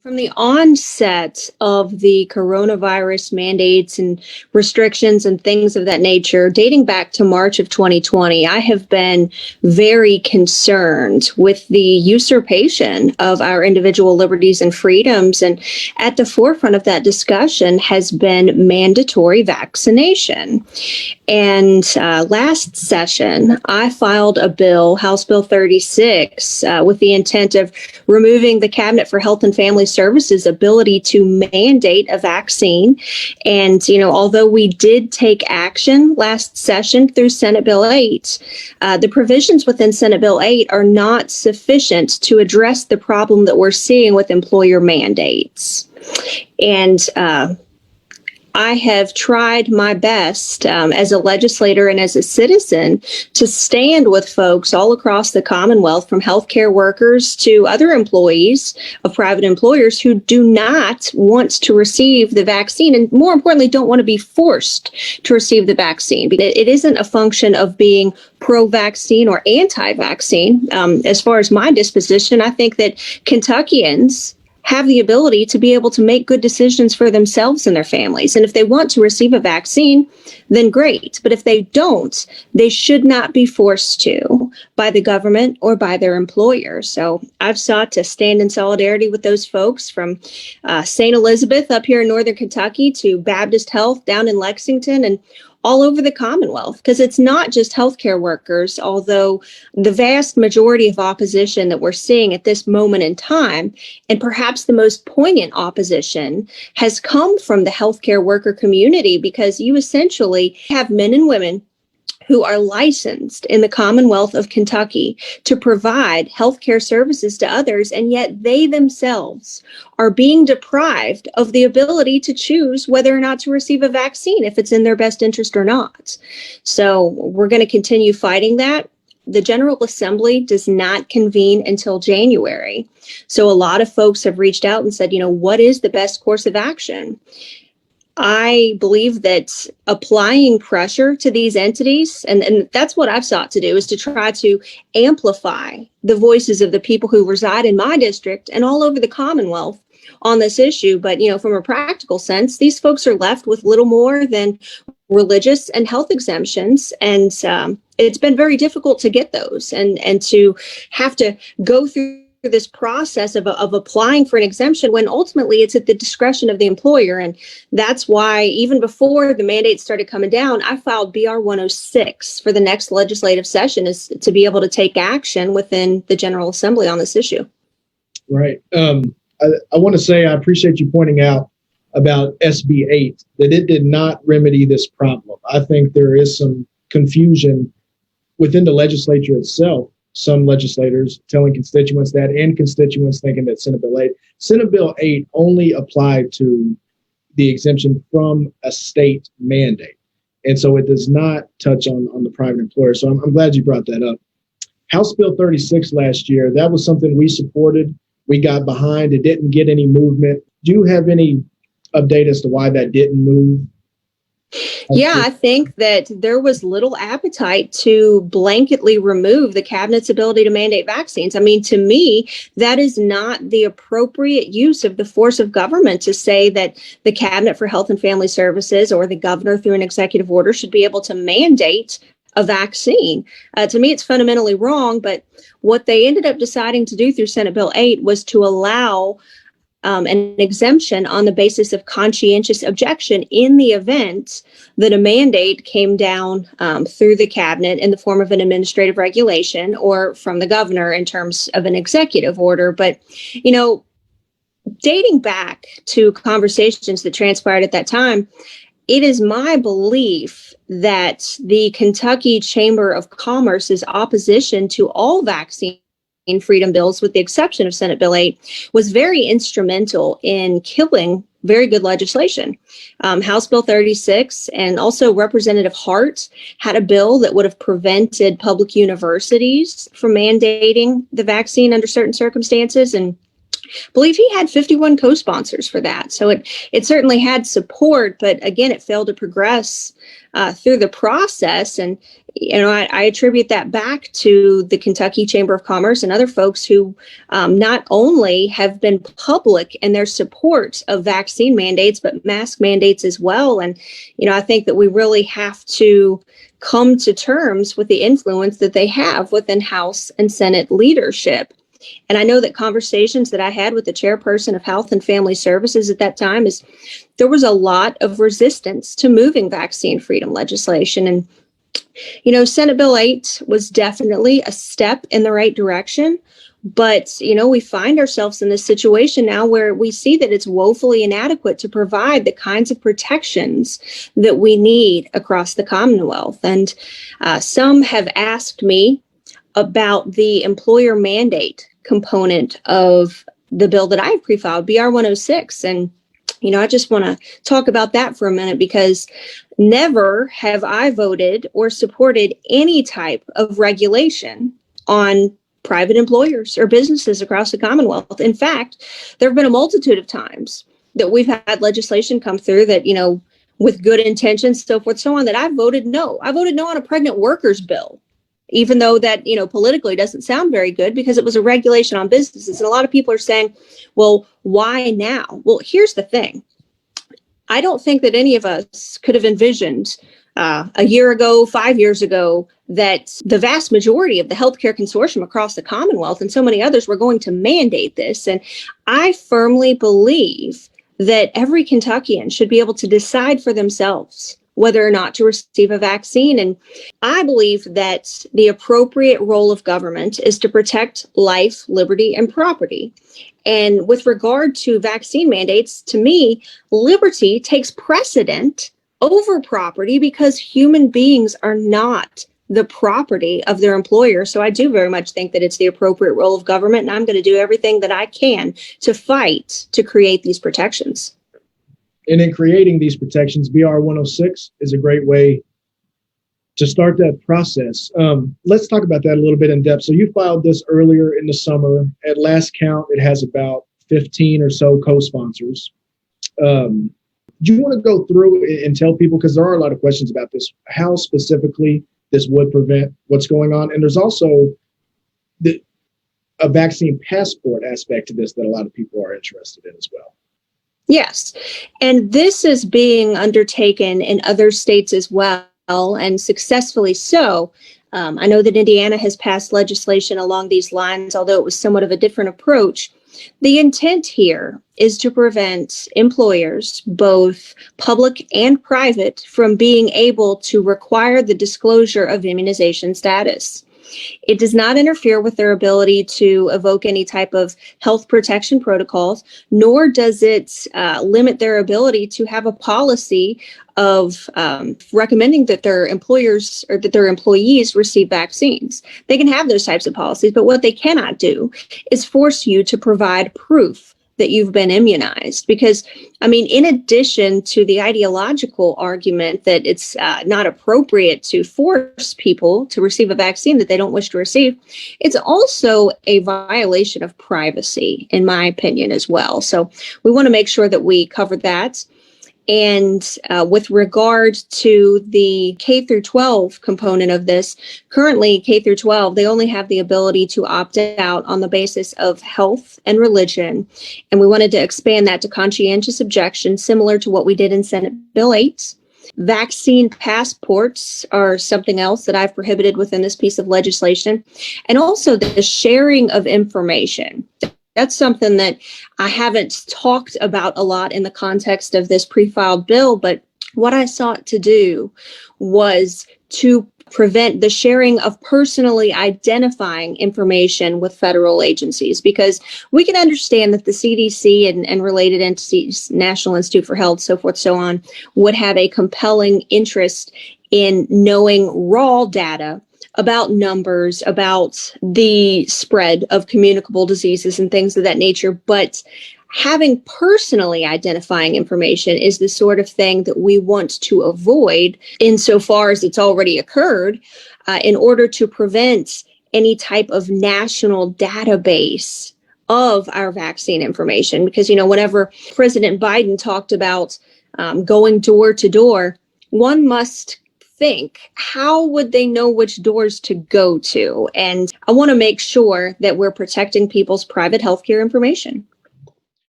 From the onset of the coronavirus mandates and restrictions and things of that nature, dating back to March of 2020, I have been very concerned with the usurpation of our individual liberties and freedoms. And at the forefront of that discussion has been mandatory vaccination. And last session, I filed a bill, House Bill 36, with the intent of removing the Cabinet for Health and Family Services ability to mandate a vaccine. And, although we did take action last session through Senate Bill 8, the provisions within Senate Bill 8 are not sufficient to address the problem that we're seeing with employer mandates. And I have tried my best as a legislator and as a citizen to stand with folks all across the Commonwealth, from healthcare workers to other employees of private employers who do not want to receive the vaccine, and more importantly, don't want to be forced to receive the vaccine. It isn't a function of being pro-vaccine or anti-vaccine. As far as my disposition, I think that Kentuckians have the ability to be able to make good decisions for themselves and their families. And if they want to receive a vaccine, then great. But if they don't, they should not be forced to by the government or by their employer. So I've sought to stand in solidarity with those folks from St. Elizabeth up here in Northern Kentucky to Baptist Health down in Lexington and all over the Commonwealth, because it's not just healthcare workers, although the vast majority of opposition that we're seeing at this moment in time, and perhaps the most poignant opposition, has come from the healthcare worker community, because you essentially have men and women who are licensed in the Commonwealth of Kentucky to provide healthcare services to others, and yet they themselves are being deprived of the ability to choose whether or not to receive a vaccine, if it's in their best interest or not. So we're going to continue fighting that. The General Assembly does not convene until January. So a lot of folks have reached out and said, what is the best course of action? I believe that applying pressure to these entities, and that's what I've sought to do, is to try to amplify the voices of the people who reside in my district and all over the Commonwealth on this issue. But, from a practical sense, these folks are left with little more than religious and health exemptions. And it's been very difficult to get those and to have to go through this process of applying for an exemption when ultimately it's at the discretion of the employer. And that's why even before the mandates started coming down, I filed BR 106 for the next legislative session, is to be able to take action within the General Assembly on this issue. Right. I want to say I appreciate you pointing out about SB 8, that it did not remedy this problem. I think there is some confusion within the legislature itself. Some legislators telling constituents that, and constituents thinking that Senate Bill 8 only applied to the exemption from a state mandate. And so it does not touch on the private employer. So I'm glad you brought that up. House Bill 36 last year, that was something we supported. We got behind. It didn't get any movement. Do you have any update as to why that didn't move? Yeah, I think that there was little appetite to blanketly remove the cabinet's ability to mandate vaccines. I mean, to me, that is not the appropriate use of the force of government to say that the Cabinet for Health and Family Services or the governor through an executive order should be able to mandate a vaccine. To me, it's fundamentally wrong. But what they ended up deciding to do through Senate Bill 8 was to allow an exemption on the basis of conscientious objection in the event that a mandate came down through the cabinet in the form of an administrative regulation or from the governor in terms of an executive order. But, dating back to conversations that transpired at that time, it is my belief that the Kentucky Chamber of Commerce's opposition to all vaccine freedom bills, with the exception of Senate Bill 8, was very instrumental in killing very good legislation. House Bill 36 and also Representative Hart had a bill that would have prevented public universities from mandating the vaccine under certain circumstances. And believe he had 51 co-sponsors for that. So it certainly had support, but again, it failed to progress through the process. And I attribute that back to the Kentucky Chamber of Commerce and other folks who not only have been public in their support of vaccine mandates, but mask mandates as well. And I think that we really have to come to terms with the influence that they have within House and Senate leadership. And I know that conversations that I had with the chairperson of Health and Family Services at that time is there was a lot of resistance to moving vaccine freedom legislation. And, Senate Bill 8 was definitely a step in the right direction. But, we find ourselves in this situation now where we see that it's woefully inadequate to provide the kinds of protections that we need across the Commonwealth. And some have asked me about the employer mandate component of the bill that I pre-filed, BR 106. And, I just want to talk about that for a minute, because never have I voted or supported any type of regulation on private employers or businesses across the Commonwealth. In fact, there have been a multitude of times that we've had legislation come through that, with good intentions, so forth, so on, that I voted no. I voted no on a pregnant workers bill, even though that, politically doesn't sound very good, because it was a regulation on businesses. And a lot of people are saying, well, why now? Well, here's the thing. I don't think that any of us could have envisioned a year ago, 5 years ago, that the vast majority of the healthcare consortium across the Commonwealth and so many others were going to mandate this. And I firmly believe that every Kentuckian should be able to decide for themselves whether or not to receive a vaccine. And I believe that the appropriate role of government is to protect life, liberty, and property. And with regard to vaccine mandates, to me, liberty takes precedent over property, because human beings are not the property of their employer. So I do very much think that it's the appropriate role of government, and I'm going to do everything that I can to fight to create these protections. And in creating these protections, BR 106 is a great way to start that process. Let's talk about that a little bit in depth. So you filed this earlier in the summer. At last count, it has about 15 or so co-sponsors. Do you want to go through and tell people, because there are a lot of questions about this, how specifically this would prevent what's going on? And there's also a vaccine passport aspect to this that a lot of people are interested in as well. Yes. And this is being undertaken in other states as well, and successfully so. I know that Indiana has passed legislation along these lines, although it was somewhat of a different approach. The intent here is to prevent employers, both public and private, from being able to require the disclosure of immunization status. It does not interfere with their ability to evoke any type of health protection protocols, nor does it limit their ability to have a policy of recommending that their employers or that their employees receive vaccines. They can have those types of policies, but what they cannot do is force you to provide proof that you've been immunized. Because, in addition to the ideological argument that it's not appropriate to force people to receive a vaccine that they don't wish to receive, it's also a violation of privacy, in my opinion, as well. So we want to make sure that we cover that. And with regard to the K through 12 component of this, currently K through 12, they only have the ability to opt out on the basis of health and religion. And we wanted to expand that to conscientious objection, similar to what we did in Senate Bill 8. Vaccine passports are something else that I've prohibited within this piece of legislation. And also the sharing of information. That's something that I haven't talked about a lot in the context of this pre-filed bill, but what I sought to do was to prevent the sharing of personally identifying information with federal agencies, because we can understand that the CDC and related entities, National Institute for Health, so forth, so on, would have a compelling interest in knowing raw data about numbers, about the spread of communicable diseases and things of that nature. But having personally identifying information is the sort of thing that we want to avoid insofar as it's already occurred, in order to prevent any type of national database of our vaccine information. Because, whenever President Biden talked about going door to door, one must think, how would they know which doors to go to? And I want to make sure that we're protecting people's private healthcare information.